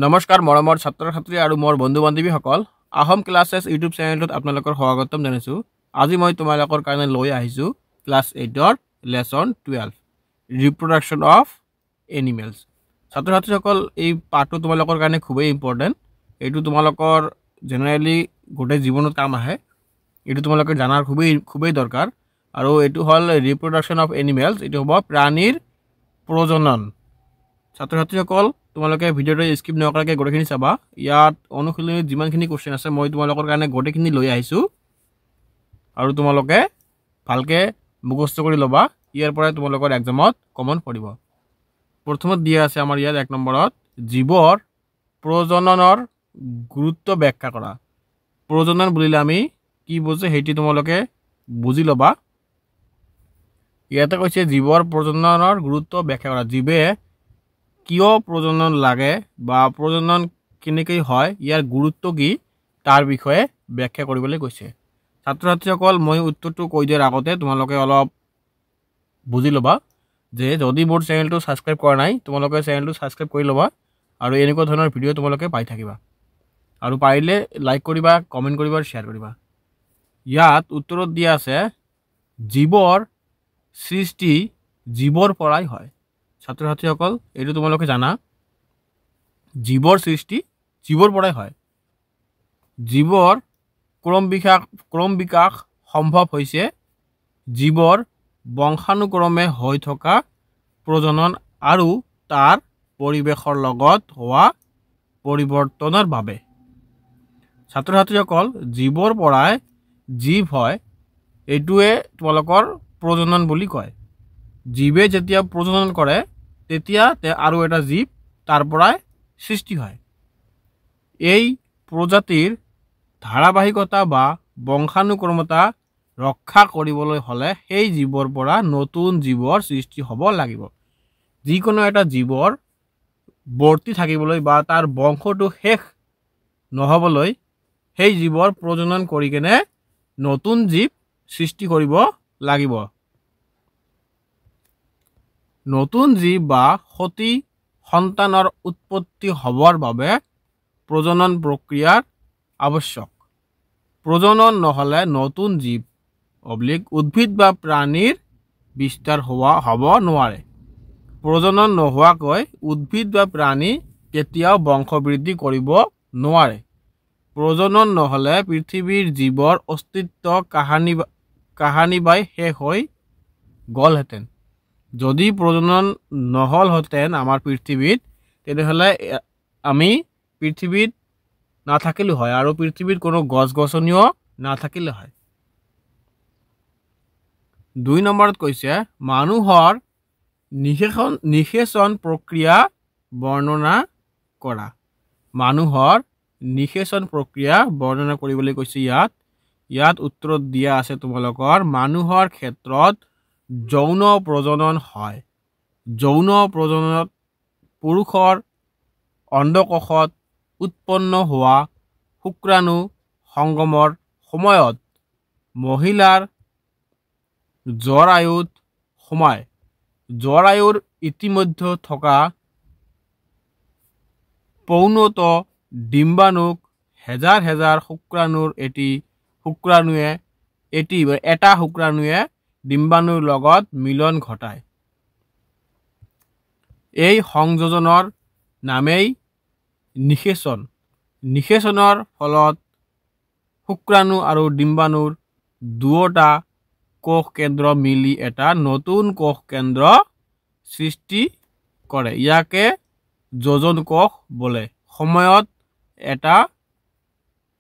নমস্কাৰ মৰমৰ ছাত্ৰ ছাত্ৰী আৰু মোৰ বন্ধু বান্ধৱীসকল আহোম ক্লাছেছ ইউটিউব চেনেলটোত আপোনালোকৰ স্বাগতম জনাইছোঁ। আজি মই তোমালোকৰ কাৰণে লৈ আহিছোঁ ক্লাছ 8ৰ লেছন 12 ৰিপ্ৰডাকশ্যন অফ এনিমেলছ। ছাত্ৰ ছাত্ৰীসকল এই পাঠটো তোমালোকৰ কাৰণে খুবেই ইম্পৰ্টেণ্ট। এইটো তোমালোকৰ জেনেৰেলি গোটেই জীৱনত কাম আহে। এইটো তোমালোকে জানাৰ খুবেই দৰকাৰ। আৰু এইটো হ'ল ৰিপ্ৰডাকশ্যন অফ এনিমেলছ। এইটো হ'ব প্ৰাণীৰ প্ৰজনন। ছাত্ৰ ছাত্ৰীসকল তোমালোকে ভিডিঅ'টো স্কিপ নকৰাকৈ গোটেইখিনি চাবা। ইয়াত অনুশীলনীত যিমানখিনি কুৱেশ্যন আছে মই তোমালোকৰ কাৰণে গোটেইখিনি লৈ আহিছোঁ আৰু তোমালোকে ভালকৈ মুখস্থ কৰি ল'বা। ইয়াৰ পৰাই তোমালোকৰ এক্সামত কমন পৰিব। প্ৰথমত দিয়া আছে আমাৰ ইয়াত 1 নম্বৰত জীৱৰ প্ৰজননৰ গুৰুত্ব ব্যাখ্যা কৰা। প্ৰজনন বুলিলে আমি কি বুজো সেইটো তোমালোকে বুজি ল'বা। ইয়াতে কৈছে জীৱৰ প্ৰজননৰ গুৰুত্ব ব্যাখ্যা কৰা। জীৱে কিয় প্ৰজনন লাগে বা প্ৰজনন কেনেকৈ হয়, ইয়াৰ গুৰুত্ব কি তাৰ বিষয়ে ব্যাখ্যা কৰিবলৈ কৈছে। ছাত্ৰ ছাত্ৰীসকল মই উত্তৰটো কৈ দিয়াৰ আগতে তোমালোকে অলপ বুজি ল'বা যে যদি মোৰ চেনেলটো ছাবস্ক্ৰাইব কৰা নাই তোমালোকে চেনেলটো ছাবস্ক্ৰাইব কৰি ল'বা আৰু এনেকুৱা ধৰণৰ ভিডিঅ' তোমালোকে পাই থাকিবা। আৰু পাৰিলে লাইক কৰিবা, কমেণ্ট কৰিবা আৰু শ্বেয়াৰ কৰিবা। ইয়াত উত্তৰত দিয়া আছে জীৱৰ সৃষ্টি জীৱৰ পৰাই হয়। ছাত্ৰ ছাত্ৰীসকল এইটো তোমালোকে জানা, জীৱৰ সৃষ্টি জীৱৰ পৰাই হয়। জীৱৰ ক্ৰম বিকাশ সম্ভৱ হৈছে জীৱৰ বংশানুক্ৰমে হৈ থকা প্ৰজনন আৰু তাৰ পৰিৱেশৰ লগত হোৱা পৰিৱৰ্তনৰ বাবে। ছাত্ৰ ছাত্ৰীসকল জীৱৰ পৰাই জীৱ হয়, এইটোৱে তোমালোকৰ প্ৰজনন বুলি কয়। জীৱে যেতিয়া প্ৰজনন কৰে তেতিয়া আৰু এটা জীৱ তাৰ পৰাই সৃষ্টি হয়। এই প্ৰজাতিৰ ধাৰাবাহিকতা বা বংশানুক্ৰমতা ৰক্ষা কৰিবলৈ হ'লে সেই জীৱৰ পৰা নতুন জীৱৰ সৃষ্টি হ'ব লাগিব। যিকোনো এটা জীৱৰ বৰ্তি থাকিবলৈ বা তাৰ বংশটো শেষ নহ'বলৈ সেই জীৱৰ প্ৰজনন কৰি কেনে নতুন জীৱ সৃষ্টি কৰিব লাগিব। নতুন জীৱ বা সতি সন্তানৰ উৎপত্তি হ'বৰ বাবে প্ৰজনন প্ৰক্ৰিয়াৰ আৱশ্যক। প্ৰজনন নহ'লে নতুন জীৱ উদ্ভিদ বা প্ৰাণীৰ বিস্তাৰ হ'ব নোৱাৰে। প্ৰজনন নোহোৱাকৈ উদ্ভিদ বা প্ৰাণী কেতিয়াও বংশবৃদ্ধি কৰিব নোৱাৰে। প্ৰজনন নহ'লে পৃথিৱীৰ জীৱৰ অস্তিত্ব কাহানি বাই শেষ হৈ গ'লহেঁতেন। যদি প্ৰজনন নহ'লহেঁতেন আমাৰ পৃথিৱীত তেনেহ'লে আমি পৃথিৱীত নাথাকিলোঁ হয় আৰু পৃথিৱীত কোনো গছ গছনিও নাথাকিলে হয়। 2 নম্বৰত কৈছে মানুহৰ নিষেচন প্ৰক্ৰিয়া বৰ্ণনা কৰা। মানুহৰ নিষেচন প্ৰক্ৰিয়া বৰ্ণনা কৰিবলৈ কৈছে। ইয়াত উত্তৰত দিয়া আছে তোমালোকৰ মানুহৰ ক্ষেত্ৰত যৌন প্ৰজনন হয়। যৌন প্ৰজননত পুৰুষৰ অণ্ডকোষত উৎপন্ন হোৱা শুক্ৰাণু সংগমৰ সময়ত মহিলাৰ জৰায়ুত সোমায়। জৰায়ুৰ ইতিমধ্যে থকা পৌনত ডিম্বাণুক হেজাৰ হেজাৰ শুক্ৰাণুৰ এটা শুক্ৰাণুৱে ডিম্বাণুৰ লগত মিলন ঘটায়। এই সংযোজনৰ নামেই নিষেচন। নিষেচনৰ ফলত শুক্ৰাণু আৰু ডিম্বাণুৰ দুয়োটা কোষ কেন্দ্ৰ মিলি এটা নতুন কোষ কেন্দ্ৰ সৃষ্টি কৰে। ইয়াকে যোজন কোষ বোলে। সময়ত এটা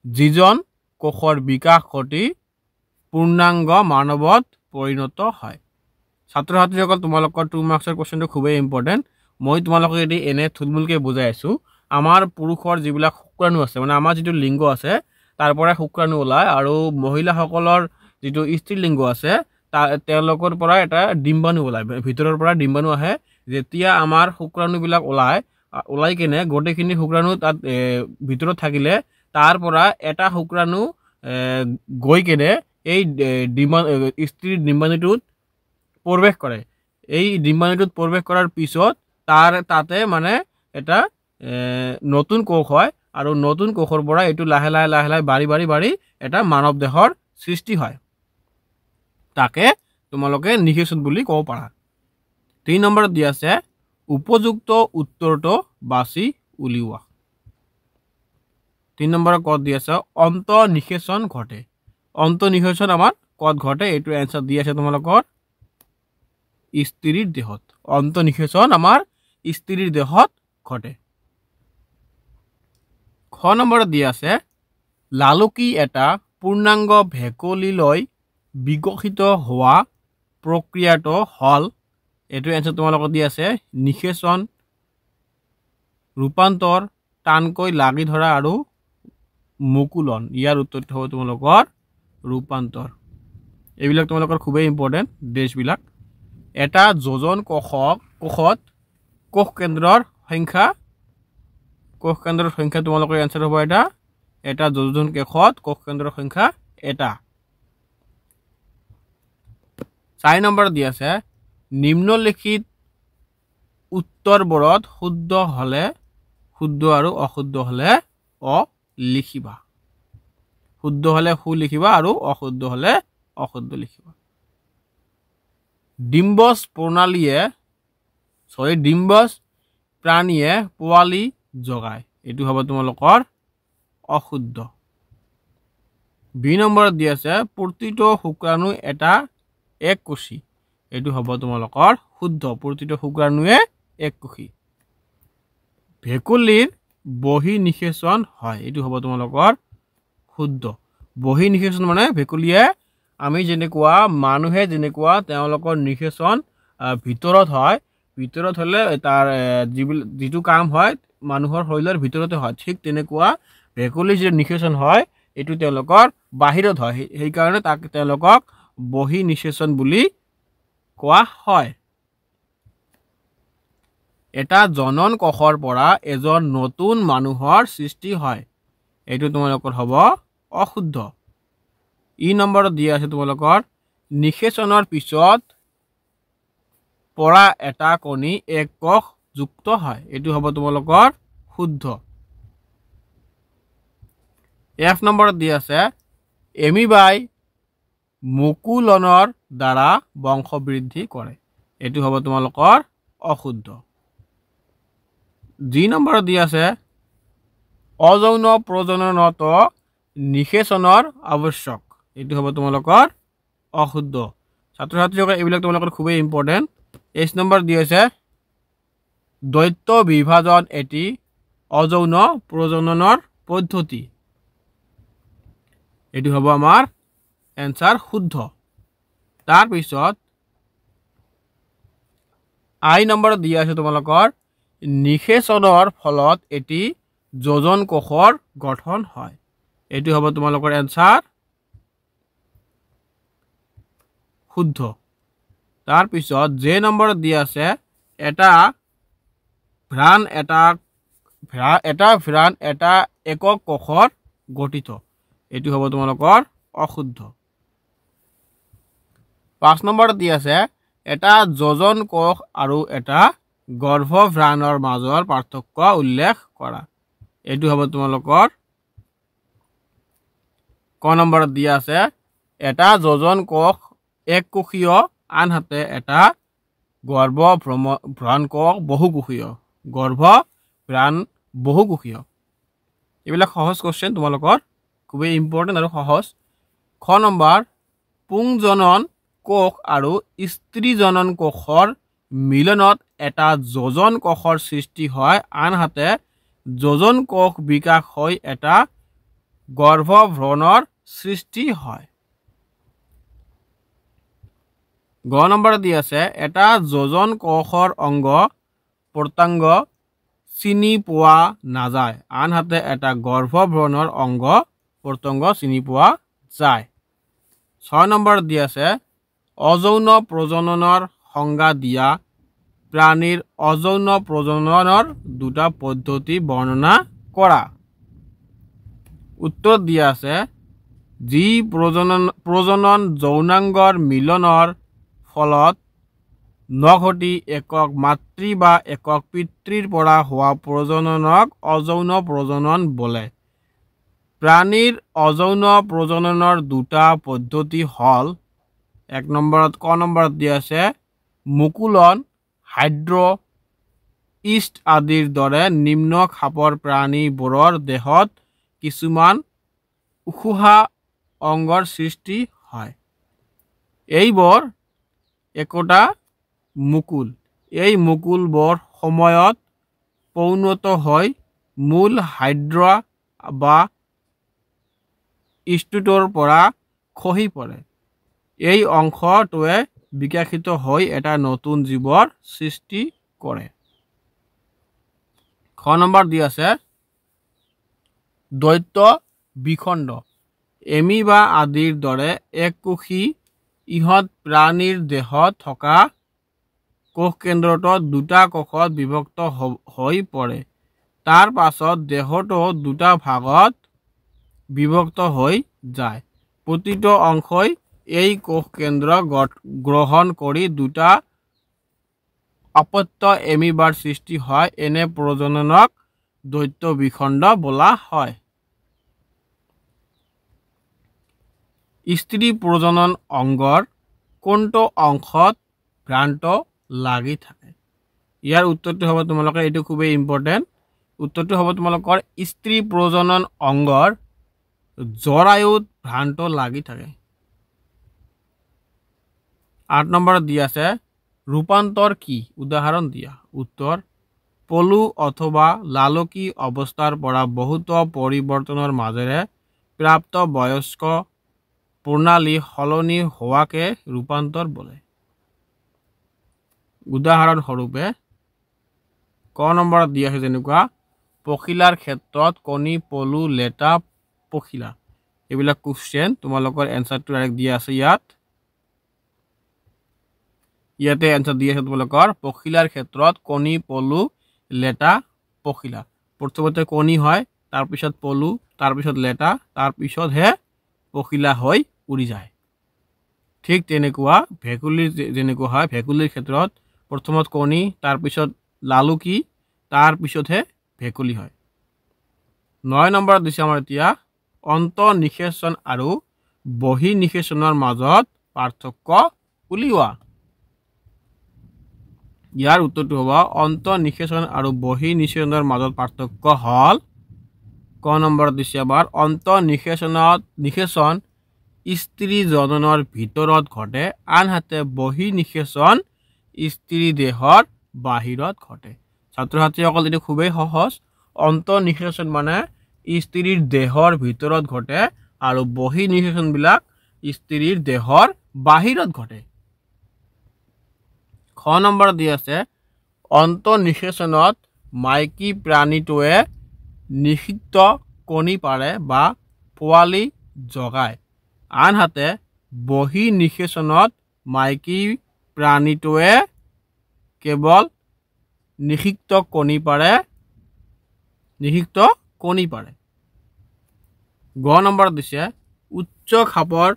যিজন কোষৰ বিকাশ ঘটি পূৰ্ণাংগ মানৱত পৰিণত হয়। ছাত্ৰ ছাত্ৰীসকল তোমালোকৰ 2 মাৰ্কছৰ কুৱেশ্যনটো খুবেই ইম্পৰ্টেণ্ট। মই তোমালোকক এনে থুলমূলকৈ বুজাই আছোঁ। আমাৰ পুৰুষৰ যিবিলাক শুক্ৰাণু আছে মানে আমাৰ যিটো লিংগ আছে তাৰ পৰা শুক্ৰাণু ওলায় আৰু মহিলাসকলৰ যিটো স্ত্ৰীলিংগ আছে তেওঁলোকৰ পৰা এটা ডিম্বাণু ওলায়। ভিতৰৰ পৰা ডিম্বাণু আহে। যেতিয়া আমাৰ শুক্ৰাণুবিলাক ওলাই কেনে গোটেইখিনি শুক্ৰাণু তাত ভিতৰত থাকিলে তাৰ পৰা এটা শুক্ৰাণু গৈ কেনে এই স্ত্ৰীৰ ডিম্বাণুটোত প্ৰৱেশ কৰে। এই ডিম্বাণুটোত প্ৰৱেশ কৰাৰ পিছত তাতে মানে এটা নতুন কোষ হয় আৰু নতুন কোষৰ পৰা এইটো লাহে লাহে বাঢ়ি এটা মানৱ দেহৰ সৃষ্টি হয় তাকে তোমালোকে নিষেচন বুলি ক'ব পাৰা 3 নম্বৰত দিয়া আছে উপযুক্ত উত্তৰটো বাছি উলিওৱা 3 নম্বৰৰ কত দিয়া আছে অন্ত নিষেচন ঘটে অন্ত নিষেচন আমাৰ কত ঘটে এইটো এনসাৰ দিয়া আছে তোমালোকৰ স্ত্ৰীৰ দেহত অন্ত নিষেচন আমাৰ স্ত্ৰীৰ দেহত ঘটে খ নম্বৰত দিয়া আছে লালুকি এটা পূৰ্ণাংগ ভেকলিলৈ বিকশিত হোৱা প্ৰক্ৰিয়াটো হল এইটো এনসাৰ তোমালোকৰ দিয়া আছে নিষেচন ৰূপান্তৰ টানকৈ লাগি ধৰা আৰু মুকুলন ইয়াৰ উত্তৰটো হ'ব তোমালোকৰ ৰূপান্তৰ এইবিলাক তোমালোকৰ খুবেই ইম্পৰ্টেন্ট দেশবিলাক এটা যোজন কোষত কোষ কেন্দ্ৰৰ সংখ্যা তোমালোকৰ এনসাৰ হ'ব এটা যোজন কোষত কোষ কেন্দ্ৰৰ সংখ্যা এটা 4 নম্বৰ দি আছে নিম্নলিখিত উত্তৰবোৰত শুদ্ধ হলে শুদ্ধ আৰু অশুদ্ধ হলে লিখিবা শুদ্ধ হলে সু লিখিবা আৰু অশুদ্ধ হলে অশুদ্ধ লিখিবা ডিম্বস প্ৰাণীয়ে পোৱালি জগায় এইটো হ'ব তোমালোকৰ অশুদ্ধ 2 নম্বৰত দি আছে প্ৰতিটো শুক্ৰাণু এটা এককোষী এইটো হ'ব তোমালোকৰ শুদ্ধ প্ৰতিটো শুক্ৰাণুৱে এককোষী ভেকুলীৰ বহি নিষেচন হয় এইটো হ'ব তোমালোকৰ শুদ্ধ বহি নিষেচন মানে ভেকুলীয়ে আমি যেনেকুৱা মানুহে যেনেকুৱা তেওঁলোকৰ নিষেচন ভিতৰত হয় ভিতৰত হলে তাৰ যিটো কাম হয় মানুহৰ শৰীৰৰ ভিতৰতে হয় ঠিক তেনেকুৱা ভেকুলীৰ যে নিষেচন হয় এইটো তেওঁলোকৰ বাহিৰত হয় সেই কাৰণে তাক তেওঁলোকক বহি নিষেচন বুলি কোৱা হয় এটা জনন কোষৰ পৰা এজন নতুন মানুহৰ সৃষ্টি হয় এইটো তোমালোকৰ হ'ব অশুদ্ধ ই নম্বৰত দিয়া আছে তোমালোকৰ নিষেচনৰ পিছত পৰা এটা কণী এক কোষ যুক্ত হয় এইটো হ'ব তোমালোকৰ শুদ্ধ F নম্বৰত দিয়া আছে এমিবাই মুকুলনৰ দ্বাৰা বংশ বৃদ্ধি কৰে এইটো হ'ব তোমালোকৰ অশুদ্ধ G নম্বৰত দিয়া আছে অযৌন প্ৰজননত নিষেচনৰ আৱশ্যক এইটো হ'ব তোমালোকৰ অশুদ্ধ ছাত্ৰ ছাত্ৰীসকল এইবিলাক তোমালোকৰ খুবেই ইম্পৰ্টেন্ট H নম্বৰ দিয়া আছে দ্বৈত বিভাজন এটি অযৌন প্ৰজননৰ পদ্ধতি এইটো হ'ব আমাৰ এনসাৰ শুদ্ধ তাৰ পিছত I নম্বৰ দিয়া আছে তোমালোকৰ নিষেচনৰ ফলত এটি যোজন কোষৰ গঠন হয় এইটো হ'ব তোমালোকৰ এনসাৰ শুদ্ধ তাৰ পিছত J নম্বৰ দিয়া আছে এটা ভ্ৰাণ এটা একক কোষৰ গঠিত এইটো হ'ব তোমালোকৰ অশুদ্ধ 5 নম্বৰ দিয়া আছে এটা যোজন কোষ আৰু এটা গৰ্ভভ্ৰাণৰ মাজৰ পাৰ্থক্য উল্লেখ কৰা এইটো হ'ব তোমালোকৰ ক নম্বৰত দিয়া আছে এটা যোজন কোষ এককোষীয় আনহাতে এটা গৰ্ভভ্ৰাণ কোষ বহুকোষীয় এইবিলাক সহজ কোশ্চেন তোমালোকৰ খুবেই ইম্পৰ্টেন্ট আৰু সহজ খ নম্বৰ পুংজনন কোষ আৰু স্ত্ৰী জনন কোষৰ মিলনত এটা যোজন কোষৰ সৃষ্টি হয় আনহাতে যোজন কোষ বিকাশ হৈ এটা গৰ্ভভ্ৰূণৰ সৃষ্টি হয় গ নম্বৰ দি আছে এটা যোজন কোষৰ অংগ প্ৰত্যংগ চিনি পোৱা নাযায় আনহাতে এটা গৰ্ভভ্ৰূণৰ অংগ প্ৰত্যংগ চিনি পোৱা যায় 6 নম্বৰ দি আছে অযৌন প্ৰজননৰ সংজ্ঞা দিয়া প্ৰাণীৰ অযৌন প্ৰজননৰ দুটা পদ্ধতি বৰ্ণনা কৰা উত্তৰ দিয়া আছে যি প্ৰজনন যৌনাংগৰ মিলনৰ ফলত নঘটি একক মাতৃ বা একক পিতৃৰ পৰা হোৱা প্ৰজননক অযৌন প্ৰজনন বোলে। প্ৰাণীৰ অযৌন প্ৰজননৰ দুটা পদ্ধতি হ'ল, এক নম্বৰত ক নম্বৰত দিয়া আছে মুকুলন, হাইড্ৰ, ইষ্ট আদিৰ দৰে নিম্ন খাপৰ প্ৰাণীবোৰৰ দেহত কিছুমান উশোহা অংগৰ সৃষ্টি হয়। এইবোৰ একোটা মুকুল। এই মুকুলবোৰ সময়ত পৌনত হৈ মূল হাইড্ৰা বা ইষ্টটোৰ পৰা খহি পৰে। এই অংশটোৱে বিকশিত হৈ এটা নতুন জীৱৰ সৃষ্টি কৰে। খ নম্বৰ দি আছে দ্বৈত বিখণ্ড। এমিবা আদিৰ দৰে এককোষী ইহঁত প্ৰাণীৰ দেহত থকা কোষকেন্দ্ৰটো দুটা কোষত বিভক্ত হৈ পৰে। তাৰ পাছত দেহটো দুটা ভাগত বিভক্ত হৈ যায়। প্ৰতিটো অংশই এই কোষকেন্দ্ৰ গ্ৰহণ কৰি দুটা অপত্য এমিবাৰ সৃষ্টি হয়। এনে প্ৰজননক দ্বৈত বিখণ্ড বোলা হয়। স্ত্ৰী প্ৰজনন অংগৰ কোনটো অংশত ভ্ৰান্ত লাগি থাকে? ইয়াৰ উত্তৰটো হ'ব তোমালোকৰ, এইটো খুবেই ইম্পৰ্টেণ্ট, উত্তৰটো হ'ব তোমালোকৰ স্ত্ৰী প্ৰজনন অংগৰ জৰায়ুত ভ্ৰান্ত লাগি থাকে। 8 নম্বৰত দিয়া আছে ৰূপান্তৰ কি? উদাহৰণ দিয়া। উত্তৰ, পলু অথবা লালকী অৱস্থাৰ পৰা বহুতো পৰিৱৰ্তনৰ মাজেৰে প্ৰাপ্ত বয়স্ক প্ৰণালী সলনি হোৱাকে ৰূপান্তৰ বোলে। উদাহৰণস্বৰূপে ক নম্বৰত দিয়া আছে যেনেকুৱা পখিলাৰ ক্ষেত্ৰত কণী, পলু, লেটা, পখিলা। এইবিলাক কুৱেশ্যন তোমালোকৰ এনচাৰটো ডাইৰেক্ট দিয়া আছে ইয়াতে এনচাৰ দিয়া আছে তোমালোকৰ পখিলাৰ ক্ষেত্ৰত কণী, পলু, লেটা, পখিলা। প্ৰথমতে কণী হয়, তাৰপিছত পলু, তাৰপিছত লেটা, তাৰপিছতহে পখিলা হৈ উৰি যায়। ঠিক তেনেকুৱা ভেকুলীৰ যেনেকুৱা হয়, ভেকুলীৰ ক্ষেত্ৰত প্ৰথমত কণী, তাৰপিছত লালুকি, তাৰপিছতহে ভেকুলী হয়। 9 নম্বৰত দিছে আমাৰ এতিয়া অন্তঃনিষেচন আৰু বহিঃনিষেচনৰ মাজত পাৰ্থক্য উলিওৱা। ইয়াৰ উত্তৰটো হ'ব অন্তঃনিষেচন আৰু বহিঃনিষেচনৰ মাজত পাৰ্থক্য হ'ল, ক নম্বৰত দিছে আমাৰ নিষেচন স্ত্ৰী জননৰ ভিতৰত ঘটে, আনহাতে বহিঃনিষেচন স্ত্ৰী দেহৰ বাহিৰত ঘটে। ছাত্ৰ ছাত্ৰীসকল এইটো খুবেই সহজ। অন্তঃনিষেচন মানে স্ত্ৰীৰ দেহৰ ভিতৰত ঘটে আৰু বহিঃনিষেচনবিলাক স্ত্ৰীৰ দেহৰ বাহিৰত ঘটে। খ নম্বৰ দি আছে অন্তঃনিষেচনত মাইকী প্ৰাণীটোৱে নিষিক্ত কণী পাৰে বা পোৱালি জগায়, আনহাতে বহিঃনিষেচনত মাইকী প্ৰাণীটোৱে কেৱল নিষিক্ত কণী পাৰে। গ নম্বৰত দিছে উচ্চ খাপৰ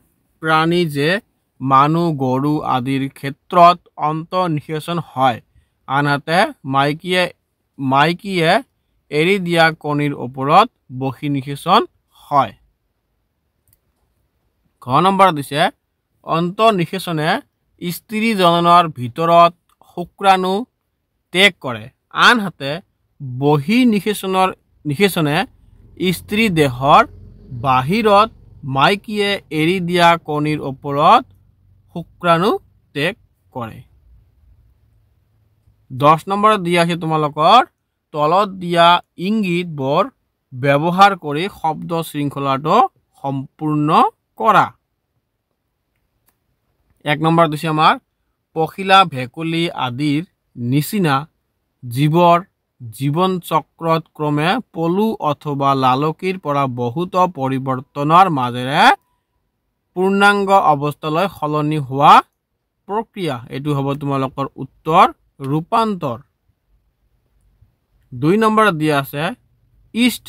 প্ৰাণী যে মানুহ, গৰু আদিৰ ক্ষেত্ৰত অন্তঃনিষেচন হয়, আনহাতে মাইকীয়ে এৰি দিয়া কণীৰ ওপৰত বহিঃনিষেচন হয়। ঘ নম্বৰত দিছে অন্তঃনিষেচনে স্ত্ৰী জননৰ ভিতৰত শুক্ৰাণু ত্যাগ কৰে, আনহাতে বহিঃনিষেচনে স্ত্ৰী দেহৰ বাহিৰত মাইকীয়ে এৰি দিয়া কণীৰ ওপৰত শুক্ৰাণু ত্যাগ কৰে। 10 নম্বৰত দিয়া আছে তোমালোকৰ তলত দিয়া ইংগিতবোৰ ব্যৱহাৰ কৰি শব্দ শৃংখলাটো সম্পূৰ্ণ কৰা। 1 নম্বৰ দিছে আমাৰ পখিলা, ভেকুলী আদিৰ নিচিনা জীৱৰ জীৱন চক্ৰত ক্ৰমে পলু অথবা লালকিৰ পৰা বহুতো পৰিৱৰ্তনৰ মাজেৰে পূৰ্ণাংগ অৱস্থালৈ সলনি হোৱা প্ৰক্ৰিয়া। এইটো হ'ব তোমালোকৰ উত্তৰ, ৰূপান্তৰ। 2 নম্বৰত দিয়া আছে ইষ্ট,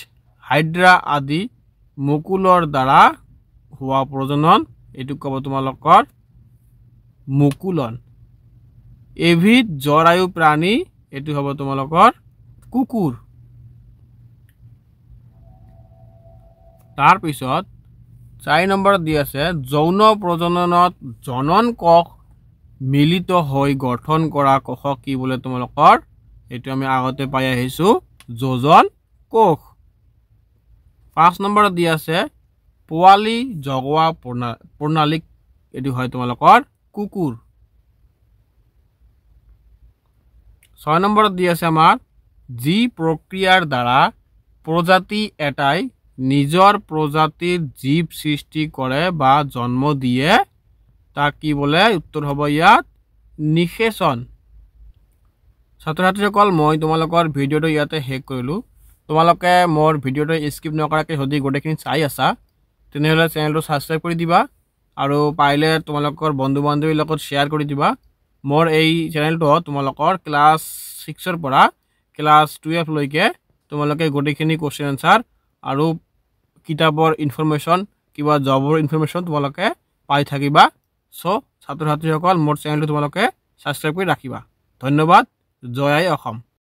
হাইড্ৰা আদি মুকুলৰ দ্বাৰা হোৱা প্ৰজনন। এইটো ক'ব তোমালোকৰ মুকুলন। এবিধ জৰায়ু প্ৰাণী এটো হ'ব তোমালোকৰ কুকুৰ তাৰ পিছত 4 নম্বৰত দি আছে যৌন প্ৰজননত জনন কোষ মিলিত হৈ গঠন কৰা কোষক কি বোলে তোমালোকৰ এটো আমি আগতে পাই আহিছো যোজন কোষ 5 নম্বৰত দি আছে পোৱালি জগোৱা প্ৰণালীক এটো হয় তোমালোকৰ কুকুৰ 6 নম্বৰত দি আছে আমাৰ জি প্ৰক্ৰিয়াৰ দ্বাৰা প্ৰজাতি এটাই নিজৰ প্ৰজাতিৰ জীৱ সৃষ্টি কৰে বা জন্ম দিয়ে তা কি বলে উত্তৰ হ'ব ইয়াত নিষেচন ছাত্ৰ ছাত্ৰীসকল মই তোমালোকৰ ভিডিওটো ইয়াতে শেষ কৰিলো তোমালোকে মোৰ ভিডিওটো স্কিপ নকৰাকৈ যদি গোটেইখিনি চাই আছা তেনেহলে চেনেলটো সাবস্ক্ৰাইব কৰি দিবা আৰু পাইলে তোমালোকৰ বন্ধু বান্ধৱীৰ লগত শেয়াৰ কৰি দিবা মোৰ এই চেনেলটো তোমালোকৰ ক্লাস 6 ৰ পৰা ক্লাস 12 লৈকে তোমালোকে গোটেইখিনি কোশ্চেন আনসাৰ আৰু কিতাপৰ ইনফৰমেশন কিবা জবৰ ইনফৰমেশন তোমালোকে পাই থাকিবা সো ছাত্ৰ ছাত্ৰীসকল মোৰ চেনেলটো তোমালোকে সাবস্ক্ৰাইব কৰি ৰাখিবা ধন্যবাদ জয় আই অসম